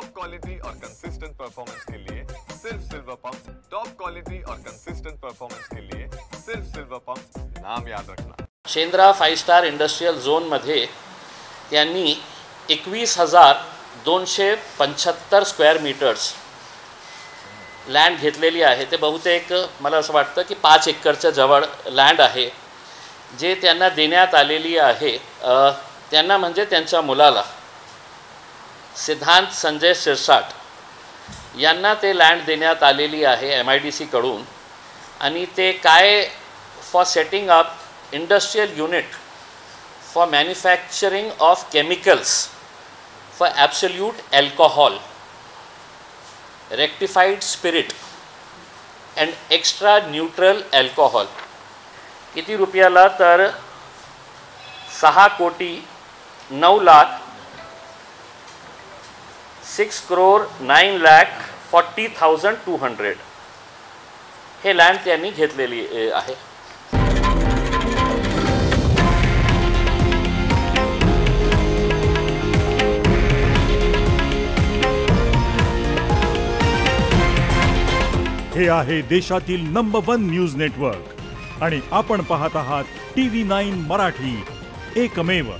Top quality और consistent performance के लिए सिर्फ सिल्वर पंप। टॉप क्वालिटी और कंसिस्टेंट परफॉर्मेंस के लिए सिर्फ सिल्वर पंप, नाम याद रखना। शेंद्रा 5 स्टार इंडस्ट्रियल झोनमध्ये त्यांनी 21,275 स्क्वेअर मीटर्स लँड घेतलेली आहे। ते बहुतेक मला असं वाटतं की 5 एकरच्या जवळ लँड आहे जे त्यांना देण्यात आलेली आहे। त्यांना म्हणजे त्यांच्या मुलाला सिद्धांत संजय शिरसाट यांना ते लँड देण्यात आलेली आहे MIDC कडून। आणि ते काय for setting up industrial unit for manufacturing of chemicals for absolute alcohol, rectified spirit and extra neutral alcohol. किती रुपयाला तर 6,09,40,200 हे लँड त्यांनी घेतलेली आहे। हे आहे देशातील नंबर 1 न्यूज नेटवर्क आणि आपण पाहत आहात TV9 मराठी, एकमेव।